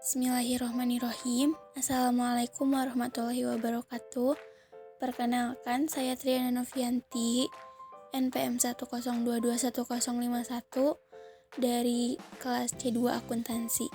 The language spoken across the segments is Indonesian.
Bismillahirrahmanirrahim. Assalamualaikum warahmatullahi wabarakatuh. Perkenalkan, saya Triana Novianti, NPM 102210151 dari kelas C2 Akuntansi.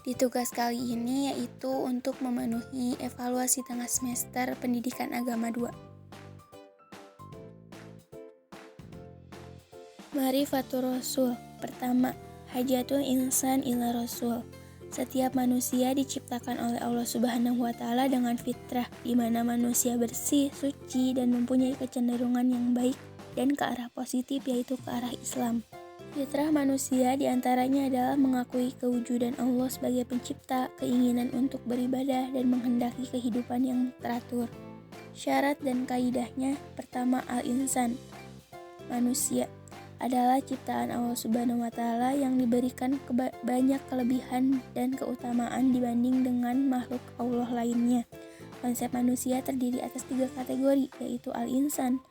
Di tugas kali ini yaitu untuk memenuhi evaluasi tengah semester Pendidikan Agama 2. Ma'rifatur Rasul. Pertama, hajatul insan ila Rasul. Setiap manusia diciptakan oleh Allah Subhanahu wa Ta'ala dengan fitrah, di mana manusia bersih, suci, dan mempunyai kecenderungan yang baik dan ke arah positif, yaitu ke arah Islam. Fitrah manusia diantaranya adalah mengakui kewujudan Allah sebagai pencipta, keinginan untuk beribadah, dan menghendaki kehidupan yang teratur. Syarat dan kaidahnya: pertama, al-insan, manusia adalah ciptaan Allah Subhanahu wa Ta'ala yang diberikan banyak kelebihan dan keutamaan dibanding dengan makhluk Allah lainnya. Konsep manusia terdiri atas 3 kategori, yaitu al-insan,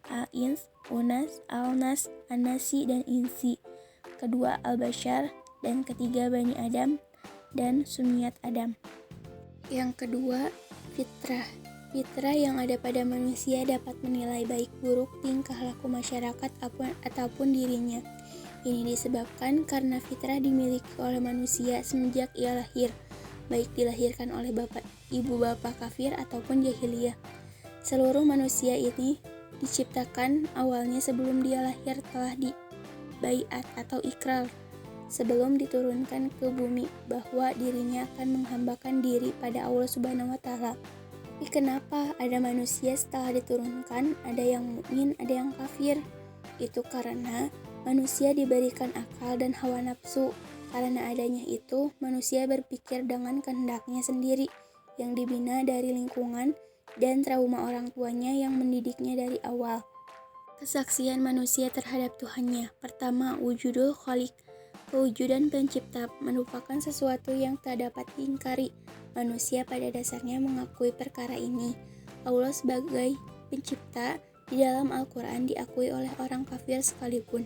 al-ins, unas, al-nas, an-nasi, dan insi. Kedua, al-bashar, dan ketiga, bani Adam dan sumiat Adam. Yang kedua, fitrah. Fitrah yang ada pada manusia dapat menilai baik buruk tingkah laku masyarakat ataupun dirinya. Ini disebabkan karena fitrah dimiliki oleh manusia semenjak ia lahir, baik dilahirkan oleh ibu bapak kafir ataupun jahiliyah. Seluruh manusia ini diciptakan awalnya sebelum dia lahir telah dibaiat atau ikrar sebelum diturunkan ke bumi bahwa dirinya akan menghambakan diri pada Allah Subhanahu wa Ta'ala. Tapi kenapa ada manusia setelah diturunkan, ada yang mukmin, ada yang kafir? Itu karena manusia diberikan akal dan hawa nafsu. Karena adanya itu, manusia berpikir dengan kehendaknya sendiri, yang dibina dari lingkungan dan trauma orang tuanya yang mendidiknya dari awal. Kesaksian manusia terhadap Tuhannya. Pertama, wujudul khaliq. Kewujudan pencipta merupakan sesuatu yang tak dapat diingkari. Manusia pada dasarnya mengakui perkara ini. Allah sebagai pencipta di dalam Al-Quran diakui oleh orang kafir sekalipun.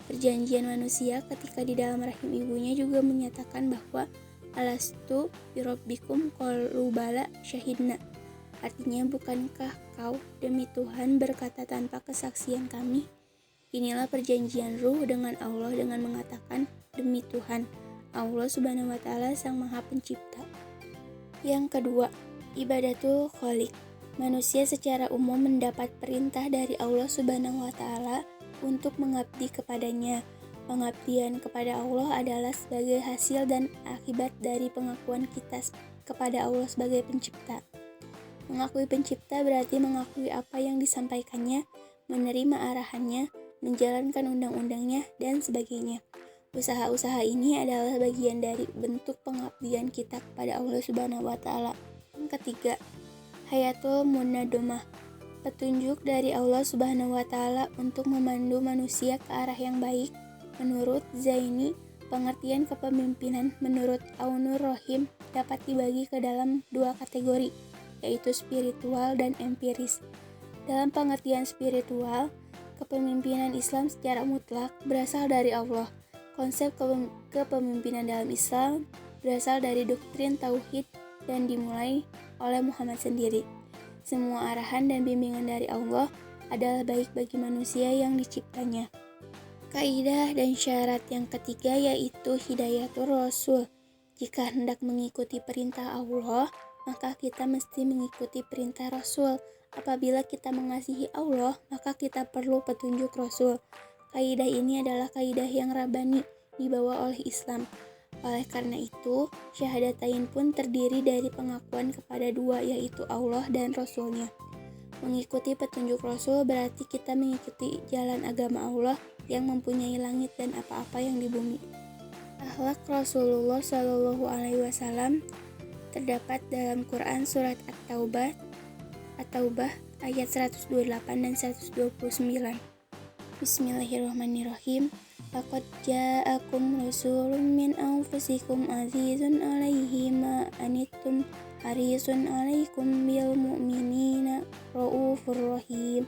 Perjanjian manusia ketika di dalam rahim ibunya juga menyatakan bahwa alastu birabbikum qalu bala syahidna. Artinya, bukankah kau demi Tuhan berkata tanpa kesaksian kami? Inilah perjanjian ruh dengan Allah dengan mengatakan, demi Tuhan, Allah Subhanahu wa Ta'ala Sang Maha Pencipta. Yang kedua, ibadatul khaliq. Manusia secara umum mendapat perintah dari Allah Subhanahu wa Ta'ala untuk mengabdi kepadanya. Pengabdian kepada Allah adalah sebagai hasil dan akibat dari pengakuan kita kepada Allah sebagai pencipta. Mengakui pencipta berarti mengakui apa yang disampaikannya, menerima arahannya, menjalankan undang-undangnya, dan sebagainya. Usaha-usaha ini adalah bagian dari bentuk pengabdian kita kepada Allah Subhanahu wa Ta'ala. Yang ketiga, hayatul munadomah. Petunjuk dari Allah Subhanahu wa Ta'ala untuk memandu manusia ke arah yang baik. Menurut Zaini, pengertian kepemimpinan menurut Aunur Rohim dapat dibagi ke dalam 2 kategori, yaitu spiritual dan empiris. Dalam pengertian spiritual, kepemimpinan Islam secara mutlak berasal dari Allah. Konsep kepemimpinan dalam Islam berasal dari doktrin tauhid dan dimulai oleh Muhammad sendiri. Semua arahan dan bimbingan dari Allah adalah baik bagi manusia yang diciptanya. Kaidah dan syarat yang ketiga yaitu hidayatul rasul. Jika hendak mengikuti perintah Allah, maka kita mesti mengikuti perintah Rasul. Apabila kita mengasihi Allah, maka kita perlu petunjuk Rasul. Kaidah ini adalah kaidah yang rabbani, dibawa oleh Islam. Oleh karena itu, syahadatain pun terdiri dari pengakuan kepada 2, yaitu Allah dan Rasulnya. Mengikuti petunjuk Rasul berarti kita mengikuti jalan agama Allah yang mempunyai langit dan apa-apa yang di bumi. Akhlak Rasulullah SAW terdapat dalam Quran Surat At-Taubah ayat 128 dan 129. Bismillahirrahmanirrahim. Laqad ja'akum rasulun min anfusikum azizun 'alaihi ma anittum harisun 'alaikum bil mu'minina raufur rahim.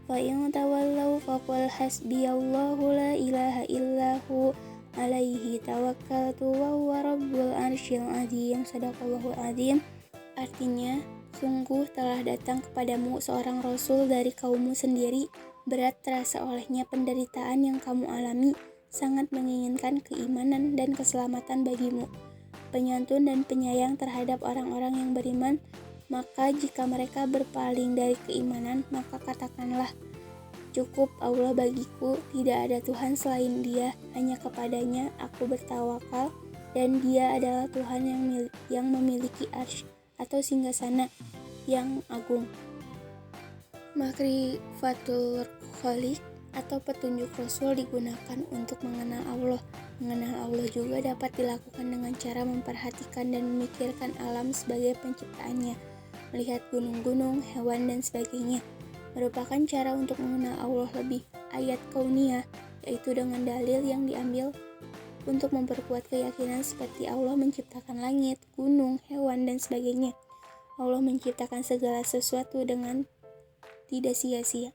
Fa in tawallaw faqul hasbiyallahu la ilaha illahu alaihi tawakkaltu wa huwa rabbul arsyil azim. Shadaqallahul azim. Artinya, sungguh telah datang kepadamu seorang rasul dari kaummu sendiri, berat terasa olehnya penderitaan yang kamu alami, sangat menginginkan keimanan dan keselamatan bagimu, penyantun dan penyayang terhadap orang-orang yang beriman. Maka jika mereka berpaling dari keimanan, maka katakanlah, cukup Allah bagiku, tidak ada Tuhan selain Dia, hanya kepadanya aku bertawakal, dan Dia adalah Tuhan yang memiliki arsy atau singgasana yang agung. Makrifatul Khaliq atau petunjuk Rasul digunakan untuk mengenal Allah. Mengenal Allah juga dapat dilakukan dengan cara memperhatikan dan memikirkan alam sebagai penciptaannya, melihat gunung-gunung, hewan, dan sebagainya. Merupakan cara untuk mengenal Allah lebih ayat kauniyah, yaitu dengan dalil yang diambil untuk memperkuat keyakinan seperti Allah menciptakan langit, gunung, hewan, dan sebagainya. Allah menciptakan segala sesuatu dengan tidak sia-sia.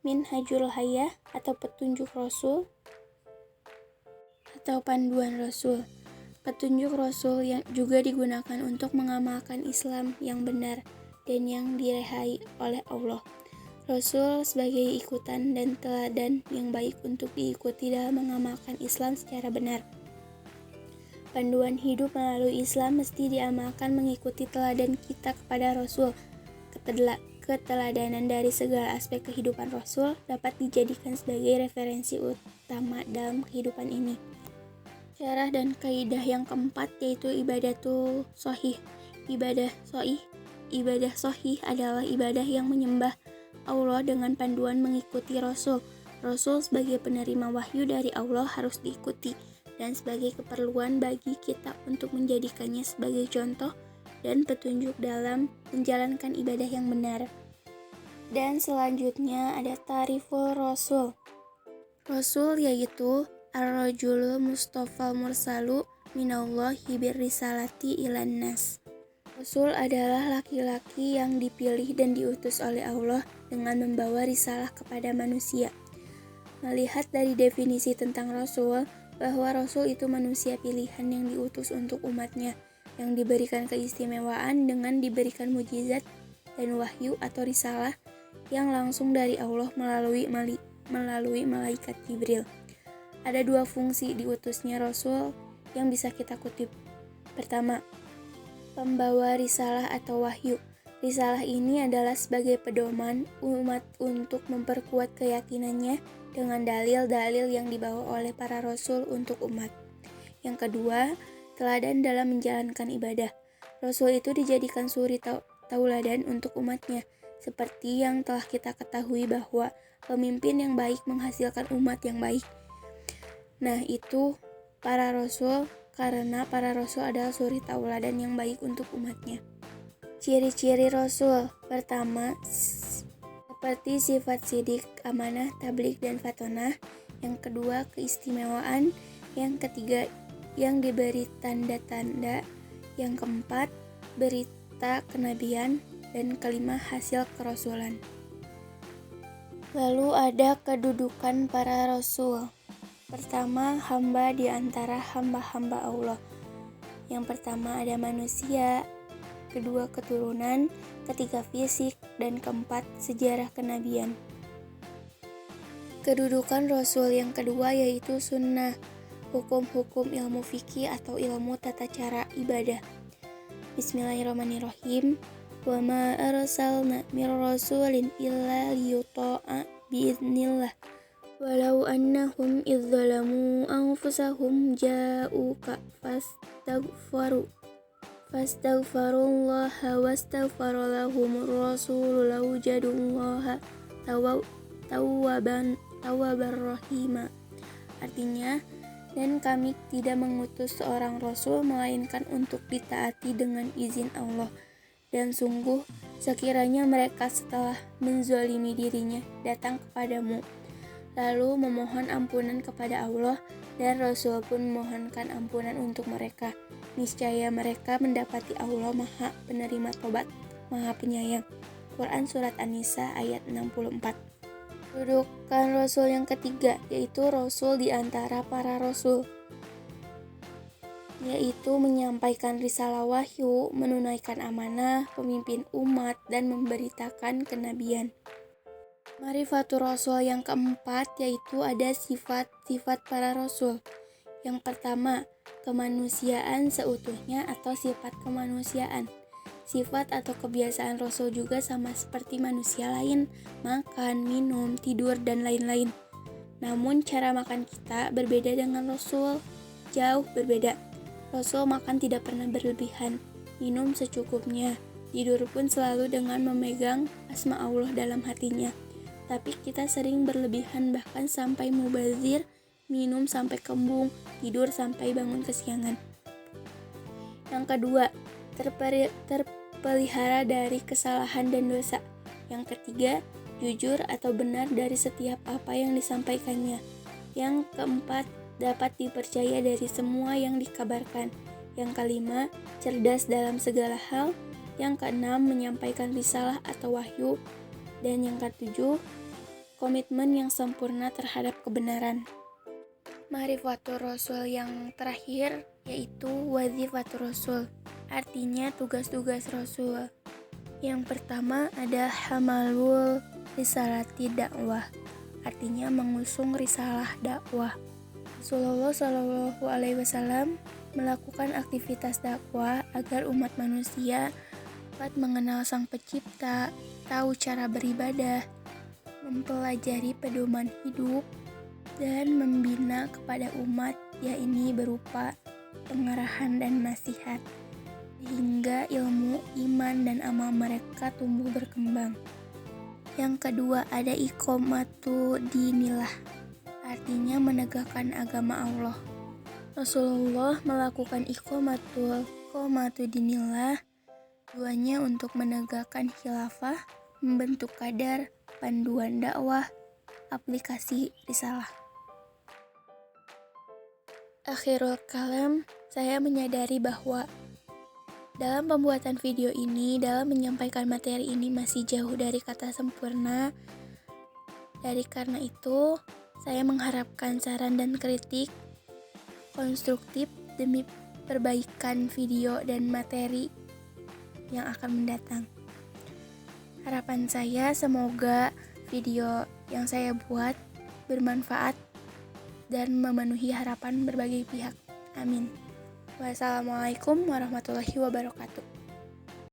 Minhajul Hayah atau petunjuk Rasul atau panduan Rasul. Petunjuk Rasul yang juga digunakan untuk mengamalkan Islam yang benar dan yang dirahai oleh Allah. Rasul sebagai ikutan dan teladan yang baik untuk diikuti dalam mengamalkan Islam secara benar. Panduan hidup melalui Islam mesti diamalkan mengikuti teladan kita kepada Rasul. Keteladanan dari segala aspek kehidupan Rasul dapat dijadikan sebagai referensi utama dalam kehidupan ini. Syarah dan kaidah yang keempat yaitu ibadatul shahih. Ibadah shahih adalah ibadah yang menyembah Allah dengan panduan mengikuti Rasul. Rasul sebagai penerima wahyu dari Allah harus diikuti dan sebagai keperluan bagi kita untuk menjadikannya sebagai contoh dan petunjuk dalam menjalankan ibadah yang benar. Dan selanjutnya ada ta'riful Rasul. Rasul yaitu ar-rajulul mustafal mursalu minallahi birrisalati ilan nas. Rasul adalah laki-laki yang dipilih dan diutus oleh Allah dengan membawa risalah kepada manusia. Melihat dari definisi tentang Rasul, bahwa Rasul itu manusia pilihan yang diutus untuk umatnya, yang diberikan keistimewaan dengan diberikan mukjizat dan wahyu atau risalah yang langsung dari Allah melalui malaikat Jibril. Ada dua fungsi diutusnya Rasul yang bisa kita kutip. Pertama, pembawa risalah atau wahyu. Risalah ini adalah sebagai pedoman umat untuk memperkuat keyakinannya dengan dalil-dalil yang dibawa oleh para rasul untuk umat. Yang kedua, teladan dalam menjalankan ibadah. Rasul itu dijadikan suri tauladan untuk umatnya, seperti yang telah kita ketahui bahwa pemimpin yang baik menghasilkan umat yang baik. Nah, itu para rasul, karena para rasul adalah suri tauladan yang baik untuk umatnya. Ciri-ciri Rasul. Pertama, seperti sifat sidik, amanah, tabligh, dan fatonah. Yang kedua, keistimewaan. Yang ketiga, yang diberi tanda-tanda. Yang keempat, berita kenabian. Dan kelima, hasil kerasulan. Lalu ada kedudukan para rasul. Pertama, hamba di antara hamba-hamba Allah. Yang pertama ada manusia, kedua keturunan, ketiga fisik, dan keempat sejarah kenabian. Kedudukan Rasul yang kedua yaitu sunnah, hukum-hukum ilmu fikih atau ilmu tata cara ibadah. Bismillahirrahmanirrahim. Wa ma arsalna mir rasulin illa liyuta'a biiznillah. Walau annahum idzalamu anfusahum ja'uka fastaghfarullaha wastaghfaralahumur rasul lawjadullaha tawwabar rahima. Artinya, dan kami tidak mengutus seorang rasul melainkan untuk ditaati dengan izin Allah. Dan sungguh, sekiranya mereka setelah menzalimi dirinya datang kepadamu, lalu memohon ampunan kepada Allah, dan Rasul pun memohonkan ampunan untuk mereka, niscaya mereka mendapati Allah Maha Penerima Tobat, Maha Penyayang. Quran Surat An-Nisa ayat 64. Kedudukan Rasul yang ketiga, yaitu Rasul di antara para Rasul, yaitu menyampaikan risalah wahyu, menunaikan amanah, pemimpin umat, dan memberitakan kenabian. Ma'rifatul Rasul yang keempat, yaitu ada sifat-sifat para Rasul. Yang pertama, kemanusiaan seutuhnya atau sifat kemanusiaan. Sifat atau kebiasaan Rasul juga sama seperti manusia lain, makan, minum, tidur, dan lain-lain. Namun cara makan kita berbeda dengan Rasul, jauh berbeda. Rasul makan tidak pernah berlebihan, minum secukupnya, tidur pun selalu dengan memegang asma Allah dalam hatinya. Tapi kita sering berlebihan, bahkan sampai mubazir, minum sampai kembung, tidur sampai bangun kesiangan. Yang kedua, terpelihara dari kesalahan dan dosa. Yang ketiga, jujur atau benar dari setiap apa yang disampaikannya. Yang keempat, dapat dipercaya dari semua yang dikabarkan. Yang kelima, cerdas dalam segala hal. Yang keenam, menyampaikan risalah atau wahyu. Dan yang ketujuh, komitmen yang sempurna terhadap kebenaran. Ma'rifatul Rasul yang terakhir yaitu wazifatul Rasul, artinya tugas-tugas Rasul. Yang pertama ada hamalul risalati dakwah, artinya mengusung risalah dakwah. Rasulullah Shallallahu Alaihi Wasallam melakukan aktivitas dakwah agar umat manusia dapat mengenal Sang Pencipta, tahu cara beribadah, mempelajari pedoman hidup, dan membina kepada umat, yakni berupa pengarahan dan nasihat, sehingga ilmu, iman, dan amal mereka tumbuh berkembang. Yang kedua ada iqomatu dinillah, artinya menegakkan agama Allah. Rasulullah melakukan iqomatu dinillah, tujuannya untuk menegakkan khilafah, membentuk kadar, panduan dakwah, aplikasi risalah. Akhirul kalam, saya menyadari bahwa dalam pembuatan video ini, dalam menyampaikan materi ini masih jauh dari kata sempurna. Karena itu, saya mengharapkan saran dan kritik konstruktif demi perbaikan video dan materi yang akan mendatang. Harapan saya semoga video yang saya buat bermanfaat dan memenuhi harapan berbagai pihak. Amin. Wassalamualaikum warahmatullahi wabarakatuh.